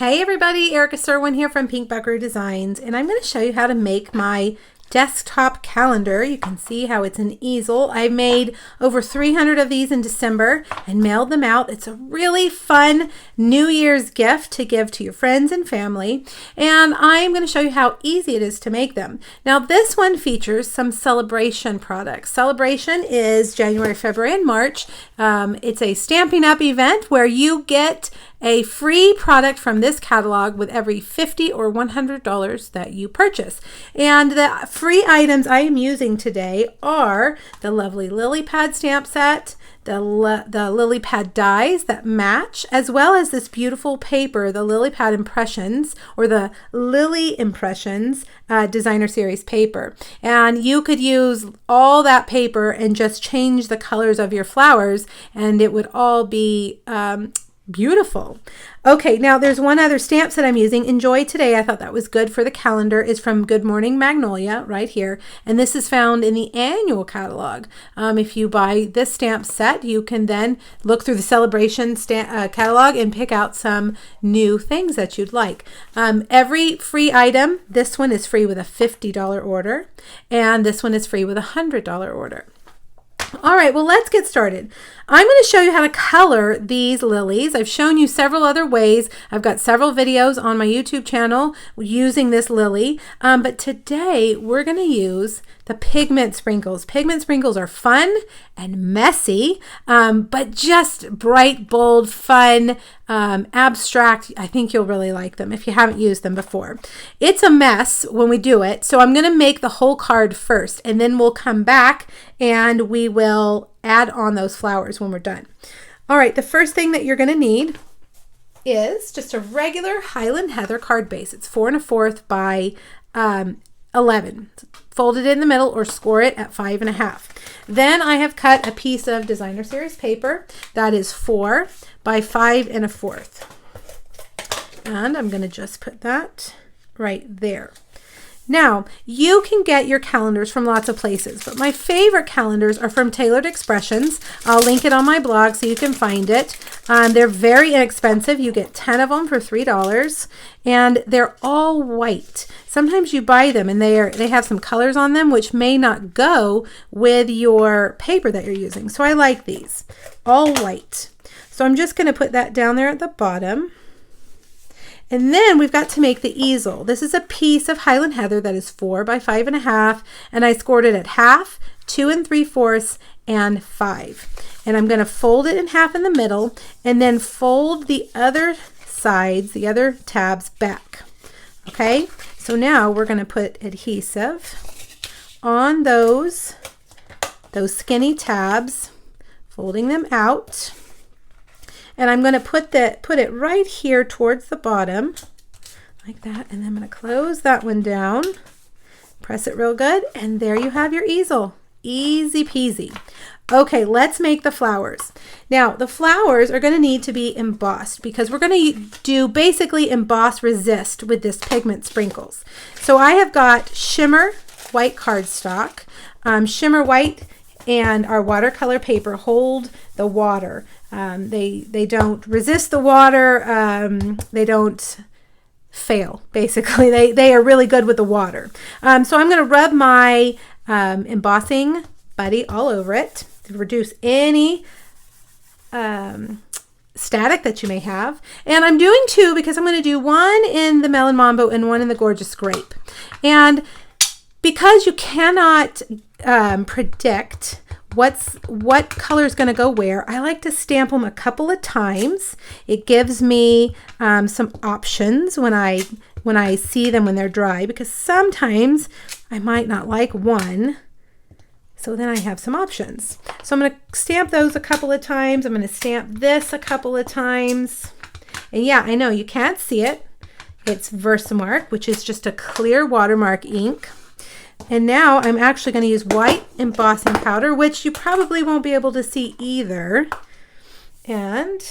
Hey everybody, Erica Serwin here from Pink Buckaroo Designs, and I'm going to show you how to make my desktop calendar. You can see how it's an easel. I made over 300 of these in December and mailed them out. It's a really fun New Year's gift to give to your friends and family, and I'm going to show you how easy it is to make them. Now this one features some celebration products. Celebration is January, February, and March. It's a Stampin' Up event where you get a free product from this catalog with every $50 or $100 that you purchase. And the free items I am using today are the lovely lily pad stamp set, the lily pad dies that match, as well as this beautiful paper, the lily pad impressions, or the Lily Impressions designer series paper. And you could use all that paper and just change the colors of your flowers and it would all be beautiful. Okay, now there's one other stamp set I'm using. Enjoy Today. I thought that was good for the calendar. Is from Good Morning Magnolia right here. And this is found in the annual catalog. If you buy this stamp set, you can then look through the celebration catalog and pick out some new things that you'd like. Every free item, this one is free with a $50 order, and this one is free with a $100 order. All right, well, let's get started. I'm going to show you how to color these lilies. I've shown you several other ways. I've got several videos on my YouTube channel using this lily, but today we're going to use the pigment sprinkles. Pigment sprinkles are fun and messy, but just bright, bold, fun, abstract. I think you'll really like them if you haven't used them before. It's a mess when we do it, so I'm going to make the whole card first, and then we'll come back and we will add on those flowers when we're done. All right, the first thing that you're going to need is just a regular Highland Heather card base. It's 4 1/4 by 11. Fold it in the middle or score it at 5 1/2. Then I have cut a piece of designer series paper that is 4 by 5 1/4. And I'm going to just put that right there. Now, you can get your calendars from lots of places, but my favorite calendars are from Tailored Expressions. I'll link it on my blog so you can find it. They're very inexpensive. You get 10 of them for $3, and they're all white. Sometimes you buy them and they have some colors on them which may not go with your paper that you're using. So I like these, all white. So I'm just going to put that down there at the bottom. And then we've got to make the easel. This is a piece of Highland Heather that is 4 by 5 1/2, and I scored it at 1/2, 2 3/4, and 5. And I'm going to fold it in half in the middle, and then fold the other sides, the other tabs back. Okay, so now we're going to put adhesive on those skinny tabs, folding them out. And I'm going to put it right here towards the bottom, like that. And then I'm going to close that one down, press it real good, and there you have your easel. Easy peasy. Okay, let's make the flowers. Now, the flowers are going to need to be embossed because we're going to do basically emboss resist with this pigment sprinkles. So I have got shimmer white cardstock, shimmer white, and our watercolor paper hold the water. They don't resist the water. They don't fail, basically. They are really good with the water. So I'm going to rub my embossing buddy all over it to reduce any static that you may have. And I'm doing two because I'm going to do one in the Melon Mambo and one in the Gorgeous Grape. And because you cannot predict what color is going to go where, I like to stamp them a couple of times. It gives me some options when I see them when they're dry, because sometimes I might not like one, so then I have some options. So I'm going to stamp those a couple of times. I'm going to stamp this a couple of times. And yeah, I know you can't see it. It's Versamark, which is just a clear watermark ink. And now I'm actually going to use white embossing powder, which you probably won't be able to see either. And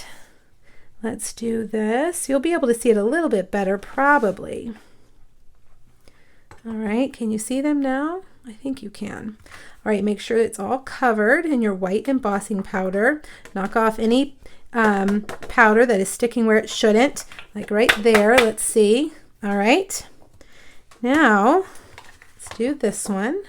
let's do this. You'll be able to see it a little bit better, probably. All right, can you see them now? I think you can. All right, make sure it's all covered in your white embossing powder. Knock off any powder that is sticking where it shouldn't, like right there. Let's see. All right, now let's do this one.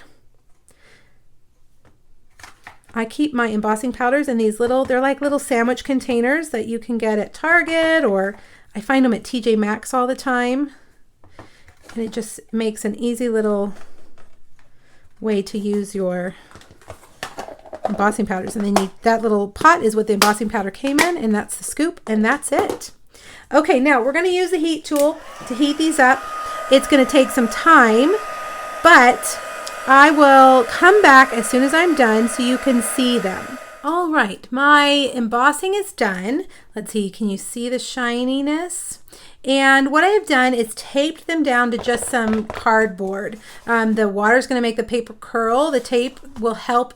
I keep my embossing powders in these little, they're like little sandwich containers that you can get at Target, or I find them at TJ Maxx all the time. And it just makes an easy little way to use your embossing powders. And then that little pot is what the embossing powder came in, and that's the scoop, and that's it. Okay, now we're going to use the heat tool to heat these up. It's going to take some time, but I will come back as soon as I'm done so you can see them. All right, my embossing is done. Let's see, can you see the shininess? And what I have done is taped them down to just some cardboard. The water is going to make the paper curl. The tape will help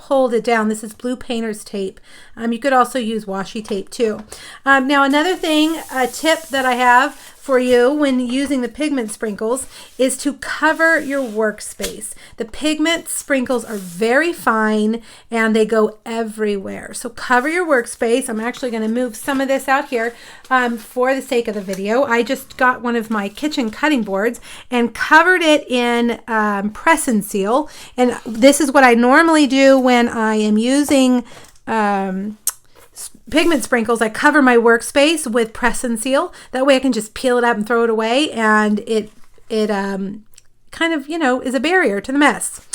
hold it down. This is blue painter's tape. You could also use washi tape too. Now another thing, a tip that I have for you when using the pigment sprinkles is to cover your workspace. The pigment sprinkles are very fine and they go everywhere. So cover your workspace. I'm actually going to move some of this out here for the sake of the video. I just got one of my kitchen cutting boards and covered it in press and seal. And this is what I normally do when I am using pigment sprinkles. I cover my workspace with press and seal. That way I can just peel it up and throw it away, and it kind of, you know, is a barrier to the mess.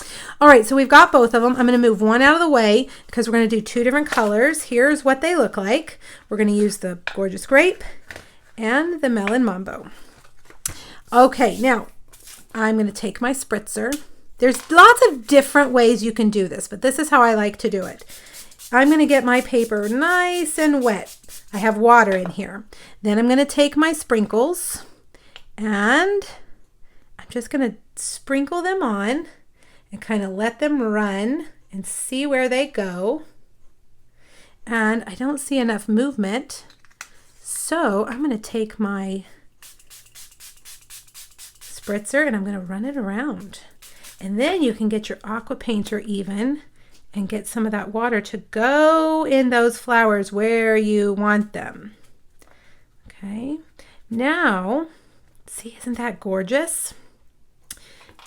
All right, so we've got both of them. I'm going to move one out of the way because we're going to do two different colors. Here's what they look like. We're going to use the Gorgeous Grape and the Melon Mambo. Okay, now I'm going to take my spritzer. There's lots of different ways you can do this, but this is how I like to do it. I'm going to get my paper nice and wet. I have water in here. Then I'm going to take my sprinkles and I'm just going to sprinkle them on and kind of let them run and see where they go. And I don't see enough movement, so I'm going to take my spritzer and I'm going to run it around. And then you can get your aqua painter even and get some of that water to go in those flowers where you want them. Okay, now, see, isn't that gorgeous?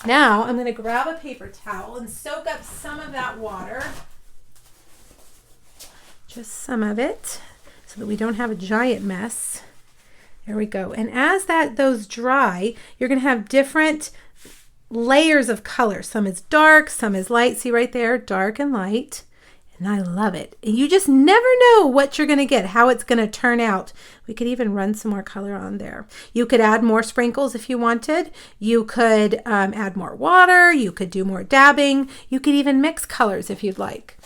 Now I'm going to grab a paper towel and soak up some of that water, just some of it, so that we don't have a giant mess. There we go. And as those dry, you're going to have different layers of color. Some is dark, some is light. See right there, dark and light. And I love it. And you just never know what you're going to get, how it's going to turn out. We could even run some more color on there. You could add more sprinkles if you wanted. You could add more water. You could do more dabbing. You could even mix colors if you'd like.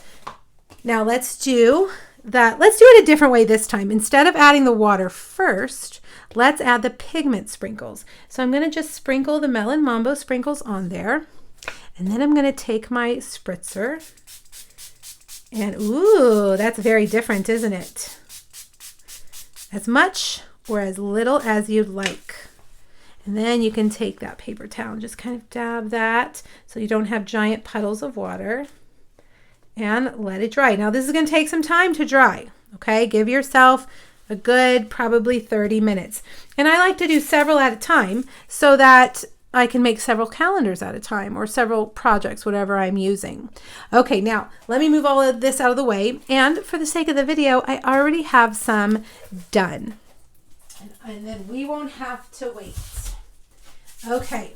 Now let's do that. Let's do it a different way this time. Instead of adding the water first, let's add the pigment sprinkles. So I'm going to just sprinkle the Melon Mambo sprinkles on there. And then I'm going to take my spritzer. And ooh, that's very different, isn't it? As much or as little as you'd like. And then you can take that paper towel and just kind of dab that so you don't have giant puddles of water. And let it dry. Now this is going to take some time to dry. Okay, give yourself a good probably 30 minutes. And I like to do several at a time so that I can make several calendars at a time or several projects, whatever I'm using. Okay, now let me move all of this out of the way. And for the sake of the video, I already have some done. And then we won't have to wait. Okay,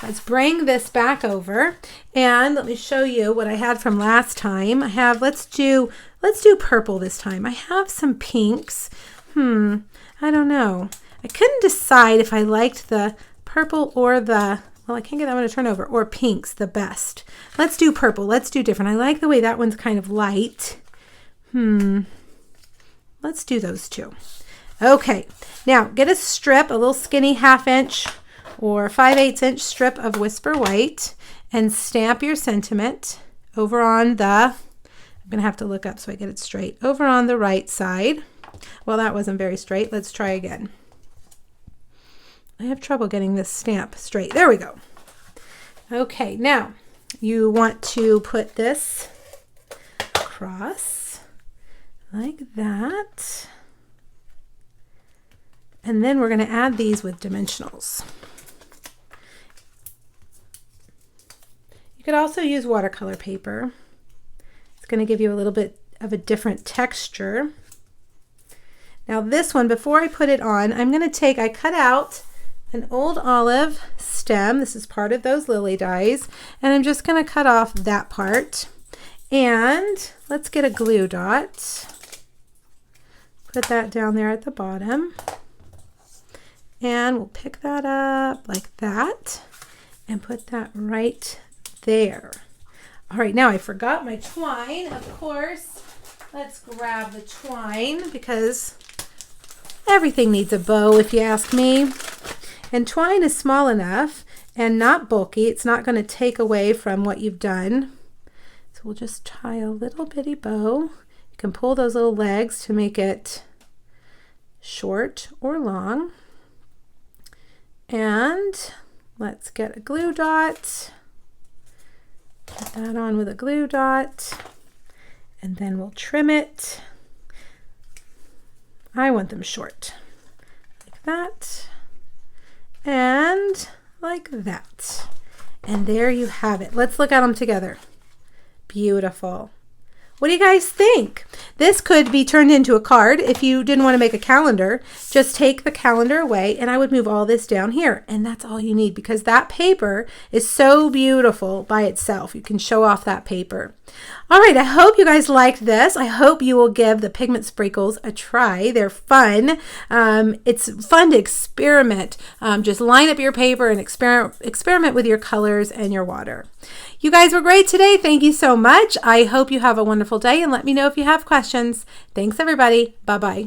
let's bring this back over and let me show you what I had from last time. I have, let's do purple this time. I have some pinks. I don't know. I couldn't decide if I liked the purple or the, well, I can't get that one to turn over, or pinks the best. Let's do purple. Let's do different. I like the way that one's kind of light. Let's do those two. Okay, now get a strip, a little skinny 1/2 inch or 5/8 inch strip of Whisper White and stamp your sentiment over on the, I'm going to have to look up so I get it straight, over on the right side. Well, that wasn't very straight. Let's try again. I have trouble getting this stamp straight. There we go. Okay, now you want to put this across like that. And then we're going to add these with dimensionals. You could also use watercolor paper. It's going to give you a little bit of a different texture. Now this one, before I put it on, I'm going to I cut out an old olive stem. This is part of those lily dies. And I'm just going to cut off that part. And let's get a glue dot. Put that down there at the bottom. And we'll pick that up like that and put that right there. All right, now I forgot my twine, of course. Let's grab the twine because everything needs a bow, if you ask me. And twine is small enough and not bulky. It's not going to take away from what you've done. So we'll just tie a little bitty bow. You can pull those little legs to make it short or long. And let's get a glue dot. Put that on with a glue dot. And then we'll trim it. I want them short. Like that. And like that. And there you have it. Let's look at them together. Beautiful. What do you guys think? This could be turned into a card. If you didn't want to make a calendar, just take the calendar away and I would move all this down here. And that's all you need because that paper is so beautiful by itself. You can show off that paper. All right, I hope you guys liked this. I hope you will give the pigment sprinkles a try. They're fun. It's fun to experiment. Just line up your paper and experiment with your colors and your water. You guys were great today. Thank you so much. I hope you have a wonderful day and let me know if you have questions. Thanks everybody. Bye-bye.